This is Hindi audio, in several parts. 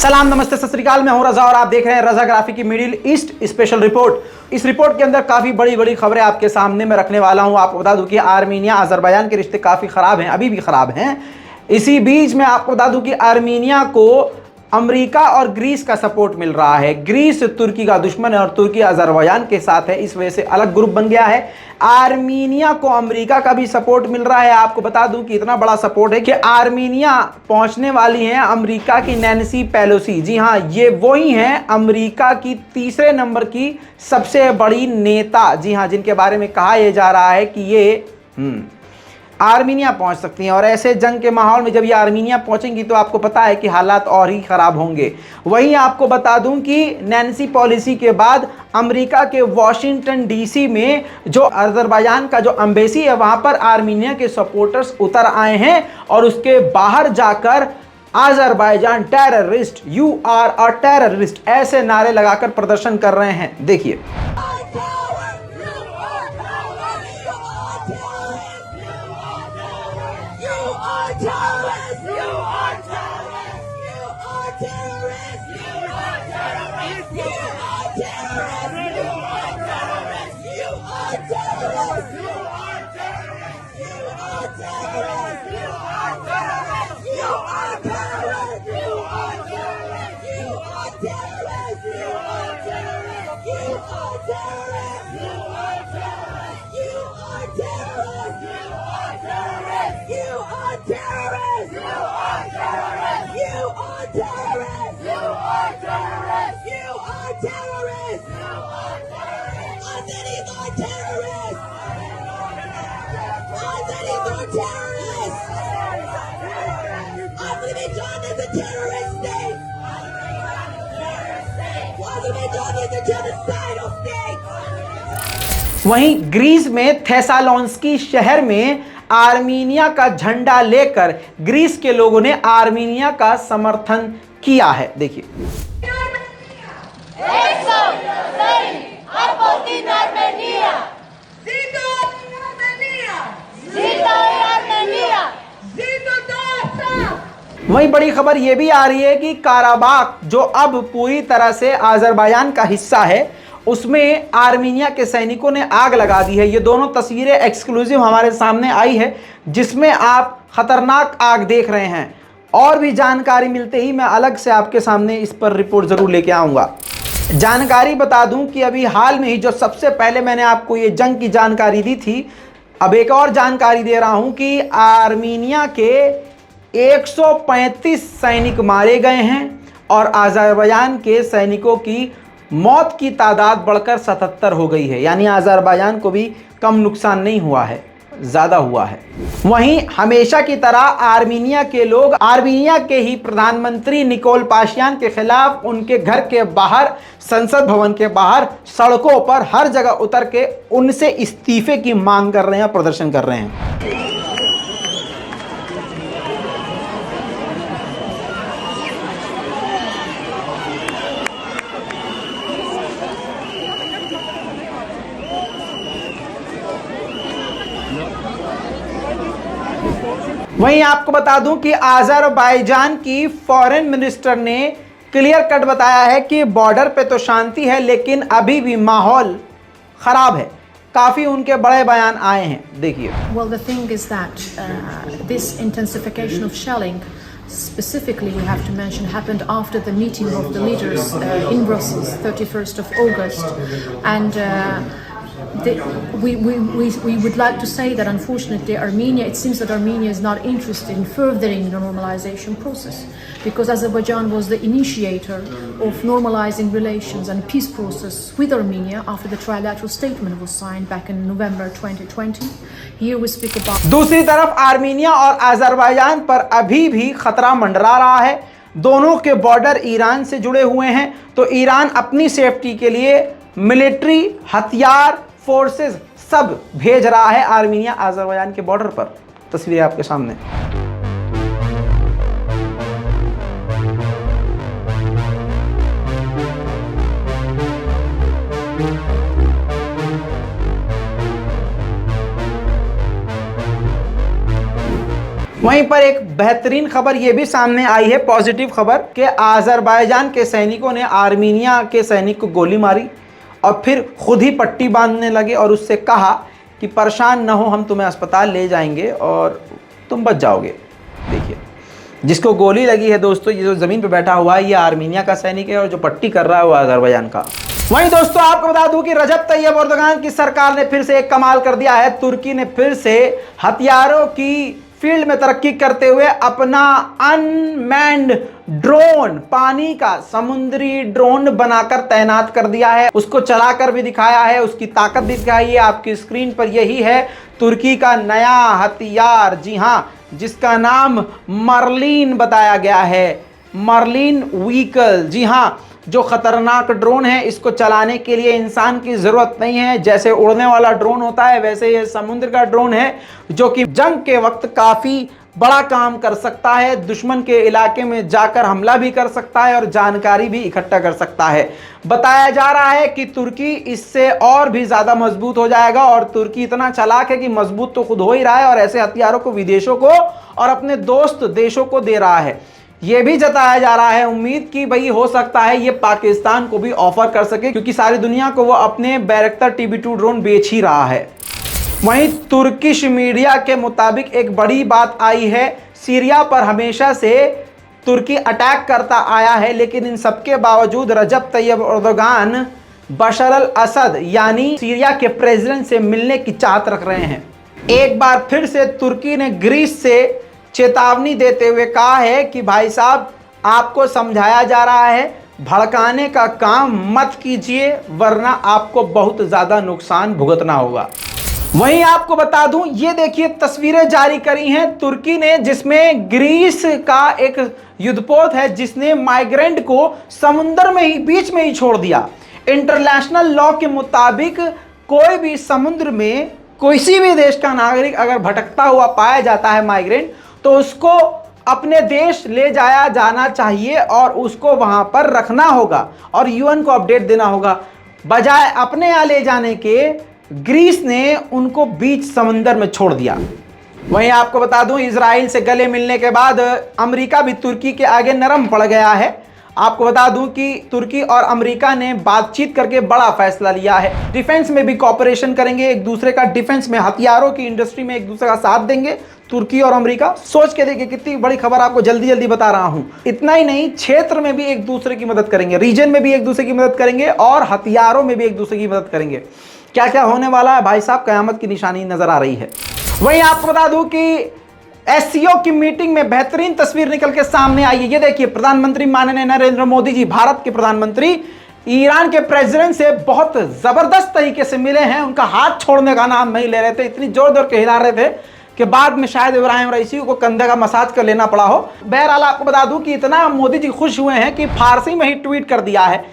सलाम नमस्ते सत श्री अकाल, मैं हूं रजा और आप देख रहे हैं रजा ग्राफी की मिडिल ईस्ट स्पेशल रिपोर्ट। इस रिपोर्ट के अंदर काफ़ी बड़ी बड़ी खबरें आपके सामने मैं रखने वाला हूं। आपको बता दूं कि आर्मीनिया अजरबैजान के रिश्ते काफ़ी ख़राब हैं, अभी भी ख़राब हैं। इसी बीच में आपको बता दूं कि आर्मीनिया को अमेरिका और ग्रीस का सपोर्ट मिल रहा है। ग्रीस तुर्की का दुश्मन है और तुर्की अजरबैजान के साथ है, इस वजह से अलग ग्रुप बन गया है। आर्मीनिया को अमेरिका का भी सपोर्ट मिल रहा है। आपको बता दूं कि इतना बड़ा सपोर्ट है कि आर्मीनिया पहुंचने वाली हैं अमेरिका की नैन्सी पेलोसी। जी हां, ये वही हैं अमेरिका की तीसरे नंबर की सबसे बड़ी नेता। जी हां, जिनके बारे में कहा यह जा रहा है कि ये आर्मीनिया पहुंच सकती हैं। और ऐसे जंग के माहौल में जब ये आर्मीनिया पहुंचेंगी तो आपको पता है कि हालात और ही ख़राब होंगे। वहीं आपको बता दूं कि नैन्सी पेलोसी के बाद अमेरिका के वॉशिंगटन डीसी में जो अजरबैजान का जो एम्बेसी है वहां पर आर्मीनिया के सपोर्टर्स उतर आए हैं और उसके बाहर जाकर Azerbaijan terrorist, you are a terrorist, ऐसे नारे लगाकर प्रदर्शन कर रहे हैं। देखिए, वहीं ग्रीस में थेसालोनिकी शहर में आर्मीनिया का झंडा लेकर ग्रीस के लोगों ने आर्मीनिया का समर्थन किया है। देखिए, वहीं बड़ी खबर यह भी आ रही है कि काराबाख जो अब पूरी तरह से अजरबैजान का हिस्सा है उसमें आर्मीनिया के सैनिकों ने आग लगा दी है। ये दोनों तस्वीरें एक्सक्लूसिव हमारे सामने आई है जिसमें आप खतरनाक आग देख रहे हैं। और भी जानकारी मिलते ही मैं अलग से आपके सामने इस पर रिपोर्ट ज़रूर लेके आऊँगा। जानकारी बता दूं कि अभी हाल में ही जो सबसे पहले मैंने आपको ये जंग की जानकारी दी थी, अब एक और जानकारी दे रहा हूं कि आर्मीनिया के 135 सैनिक मारे गए हैं और अजरबैजान के सैनिकों की मौत की तादाद बढ़कर 77 हो गई है। यानी अजरबैजान को भी कम नुकसान नहीं हुआ है, ज़्यादा हुआ है। वहीं हमेशा की तरह आर्मीनिया के लोग आर्मीनिया के ही प्रधानमंत्री निकोल पाशियान के खिलाफ उनके घर के बाहर, संसद भवन के बाहर, सड़कों पर हर जगह उतर के उनसे इस्तीफे की मांग कर रहे हैं, प्रदर्शन कर रहे हैं। वहीं आपको बता दूं कि अजरबैजान की फॉरेन मिनिस्टर ने क्लियर कट बताया है कि बॉर्डर पे तो शांति है लेकिन अभी भी माहौल खराब है। काफी उनके बड़े बयान आए हैं, देखिए। Well, the thing is that this intensification of shelling, specifically we have to mention, happened after the meeting of the leaders in Brussels, 31st of August, and we would like to say that unfortunately Armenia, it seems that Armenia is not interested in furthering the normalization process, because Azerbaijan was the initiator of normalizing relations and peace process with Armenia after the trilateral statement was signed back in November 2020. Here we speak about। दूसरी तरफ आर्मीनिया और अजरबैजान पर अभी भी खतरा मंडरा रहा है। दोनों के बॉर्डर ईरान से जुड़े हुए हैं, तो ईरान अपनी सेफ्टी के लिए मिलिट्री, हथियार, फोर्सेस सब भेज रहा है आर्मीनिया अजरबैजान के बॉर्डर पर। तस्वीरें आपके सामने। वहीं पर एक बेहतरीन खबर यह भी सामने आई है, पॉजिटिव खबर, कि आज़रबाईजान के सैनिकों ने आर्मीनिया के सैनिक को गोली मारी और फिर खुद ही पट्टी बांधने लगे और उससे कहा कि परेशान न हो, हम तुम्हें अस्पताल ले जाएंगे और तुम बच जाओगे। देखिए, जिसको गोली लगी है दोस्तों, ये जो ज़मीन पे बैठा हुआ है, ये आर्मीनिया का सैनिक है और जो पट्टी कर रहा है वो आज़रबाईजान का। वहीं दोस्तों आपको बता दूं कि रजब तैयब एर्दोगान की सरकार ने फिर से एक कमाल कर दिया है। तुर्की ने फिर से हथियारों की फील्ड में तरक्की करते हुए अपना अनमैन्ड ड्रोन, पानी का समुद्री ड्रोन बनाकर तैनात कर दिया है। उसको चलाकर भी दिखाया है, उसकी ताकत भी दिखाई है आपकी स्क्रीन पर। यही है तुर्की का नया हथियार, जी हाँ, जिसका नाम मर्लिन बताया गया है, मर्लिन व्हीकल। जी हाँ, जो खतरनाक ड्रोन है, इसको चलाने के लिए इंसान की ज़रूरत नहीं है। जैसे उड़ने वाला ड्रोन होता है, वैसे ये समुद्र का ड्रोन है जो कि जंग के वक्त काफ़ी बड़ा काम कर सकता है। दुश्मन के इलाके में जाकर हमला भी कर सकता है और जानकारी भी इकट्ठा कर सकता है। बताया जा रहा है कि तुर्की इससे और भी ज़्यादा मजबूत हो जाएगा और तुर्की इतना चालाक है कि मजबूत तो खुद हो ही रहा है और ऐसे हथियारों को विदेशों को और अपने दोस्त देशों को दे रहा है। ये भी जताया जा रहा है, उम्मीद की भाई हो सकता है ये पाकिस्तान को भी ऑफर कर सके, क्योंकि सारी दुनिया को वो अपने बैरक्टर TB2 ड्रोन बेच ही रहा है। वहीं तुर्किश मीडिया के मुताबिक एक बड़ी बात आई है, सीरिया पर हमेशा से तुर्की अटैक करता आया है, लेकिन इन सबके बावजूद रजब तैयब एर्दोगान बशर अल असद यानी सीरिया के प्रेसिडेंट से मिलने की चाहत रख रहे हैं। एक बार फिर से तुर्की ने ग्रीस से चेतावनी देते हुए कहा है कि भाई साहब, आपको समझाया जा रहा है, भड़काने का काम मत कीजिए वरना आपको बहुत ज़्यादा नुकसान भुगतना होगा। वहीं आपको बता दूं, ये देखिए तस्वीरें जारी करी हैं तुर्की ने, जिसमें ग्रीस का एक युद्धपोत है जिसने माइग्रेंट को समुद्र में ही, बीच में ही छोड़ दिया। इंटरनेशनल लॉ के मुताबिक कोई भी समुद्र में किसी भी देश का नागरिक अगर भटकता हुआ पाया जाता है माइग्रेंट, तो उसको अपने देश ले जाया जाना चाहिए और उसको वहां पर रखना होगा और UN को अपडेट देना होगा। बजाय अपने यहाँ ले जाने के ग्रीस ने उनको बीच समंदर में छोड़ दिया। वहीं आपको बता दूं, इजराइल से गले मिलने के बाद अमेरिका भी तुर्की के आगे नरम पड़ गया है। आपको बता दूं कि तुर्की और अमेरिका ने बातचीत करके बड़ा फैसला लिया है। डिफेंस में भी कोऑपरेशन करेंगे, एक दूसरे का डिफेंस में, हथियारों की इंडस्ट्री में एक दूसरे का साथ देंगे तुर्की और अमेरिका। सोच के देखिए कितनी बड़ी खबर आपको जल्दी जल्दी बता रहा हूं। इतना ही नहीं, क्षेत्र में भी एक दूसरे की मदद करेंगे, रीजन में भी एक दूसरे की मदद करेंगे और हथियारों में भी एक दूसरे की मदद करेंगे। क्या क्या होने वाला है भाई साहब, कयामत की निशानी नजर आ रही है। वहीं आपको बता दूं कि SCO की मीटिंग में बेहतरीन तस्वीर निकल के सामने आई है। ये देखिए, प्रधानमंत्री माननीय नरेंद्र मोदी जी, भारत के प्रधानमंत्री, ईरान के प्रेसिडेंट से बहुत जबरदस्त तरीके से मिले हैं। उनका हाथ छोड़ने का नाम नहीं ले रहे थे, इतनी जोर जोर के हिला रहे थे कि बाद में शायद इब्राहिम रईसी को कंधे का मसाज कर लेना पड़ा हो। बहरहाल आपको बता दूं कि इतना मोदी जी खुश हुए हैं कि फारसी में ही ट्वीट कर दिया है।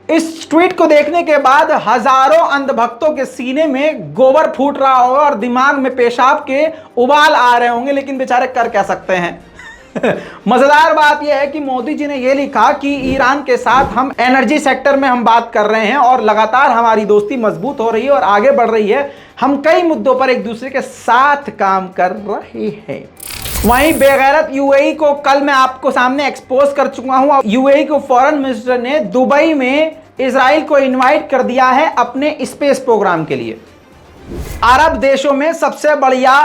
इस ट्वीट को देखने के बाद हजारों अंधभक्तों के सीने में गोबर फूट रहा होगा और दिमाग में पेशाब के उबाल आ रहे होंगे, लेकिन बेचारे कर क्या सकते हैं। मजेदार बात यह है कि मोदी जी ने यह लिखा कि ईरान के साथ हम एनर्जी सेक्टर में हम बात कर रहे हैं और लगातार हमारी दोस्ती मजबूत हो रही है और आगे बढ़ रही है। हम कई मुद्दों पर एक दूसरे के साथ काम कर रहे हैं। वहीं बेगैरत UAE को कल मैं आपको सामने एक्सपोज कर चुका हूं। UAE को फॉरेन मिनिस्टर ने दुबई में इजराइल को इनवाइट कर दिया है अपने स्पेस प्रोग्राम के लिए। अरब देशों में सबसे बढ़िया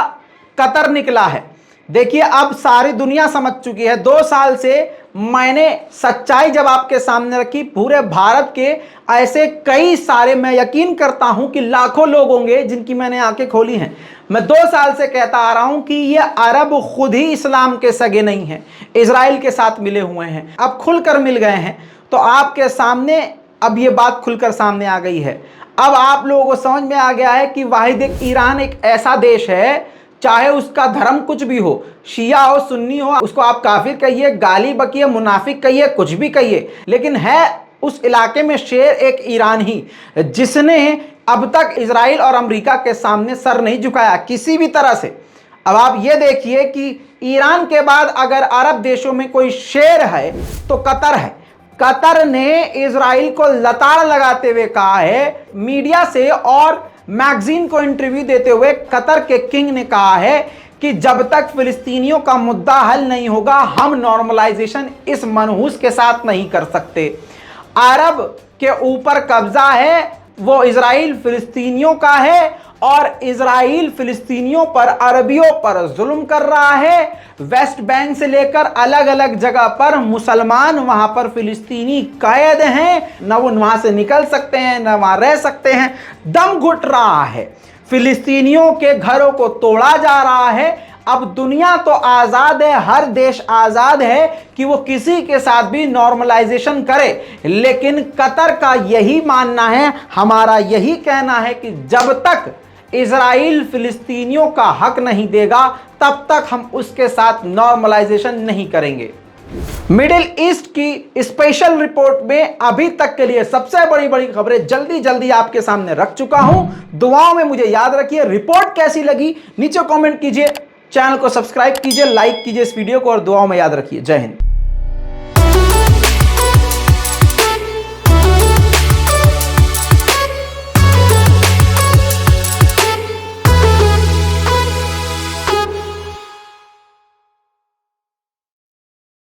कतर निकला है। देखिए, अब सारी दुनिया समझ चुकी है। 2 साल से मैंने सच्चाई जब आपके सामने रखी, पूरे भारत के ऐसे कई सारे, मैं यकीन करता हूं कि लाखों लोग होंगे जिनकी मैंने आंखें खोली हैं। मैं 2 साल से कहता आ रहा हूं कि ये अरब खुद ही इस्लाम के सगे नहीं हैं, इजराइल के साथ मिले हुए हैं, अब खुलकर मिल गए हैं। तो आपके सामने अब ये बात खुलकर सामने आ गई है। अब आप लोगों को समझ में आ गया है कि वाहिद एक ईरान एक ऐसा देश है, चाहे उसका धर्म कुछ भी हो, शिया हो, सुन्नी हो, उसको आप काफिर कहिए, गाली बकिए, मुनाफिक कहिए, कुछ भी कहिए, लेकिन है उस इलाके में शेर एक ईरान ही, जिसने अब तक इजराइल और अमेरिका के सामने सर नहीं झुकाया किसी भी तरह से। अब आप ये देखिए कि ईरान के बाद अगर अरब देशों में कोई शेर है तो कतर है। कतर ने इजराइल को लताड़ लगाते हुए कहा है, मीडिया से और मैगजीन को इंटरव्यू देते हुए कतर के किंग ने कहा है कि जब तक फिलिस्तीनियों का मुद्दा हल नहीं होगा हम नॉर्मलाइजेशन इस मनहूस के साथ नहीं कर सकते। अरब के ऊपर कब्जा है वो इजराइल फिलिस्तीनियों का है और इजराइल फिलिस्तीनियों पर अरबियों पर जुल्म कर रहा है। वेस्ट बैंक से लेकर अलग अलग जगह पर मुसलमान वहां पर फिलिस्तीनी कैद हैं, न वो वहां से निकल सकते हैं न वहां रह सकते हैं। दम घुट रहा है, फिलिस्तीनियों के घरों को तोड़ा जा रहा है। अब दुनिया तो आज़ाद है, हर देश आज़ाद है कि वो किसी के साथ भी नॉर्मलाइजेशन करे, लेकिन कतर का यही मानना है, हमारा यही कहना है कि जब तक इजराइल फिलिस्तीनियों का हक नहीं देगा तब तक हम उसके साथ नॉर्मलाइजेशन नहीं करेंगे। मिडिल ईस्ट की स्पेशल रिपोर्ट में अभी तक के लिए सबसे बड़ी बड़ी खबरें जल्दी जल्दी आपके सामने रख चुका हूं। दुआओं में मुझे याद रखिए। रिपोर्ट कैसी लगी नीचे कमेंट कीजिए, चैनल को सब्सक्राइब कीजिए, लाइक कीजिए इस वीडियो को और दुआओं में याद रखिए। जय हिंद।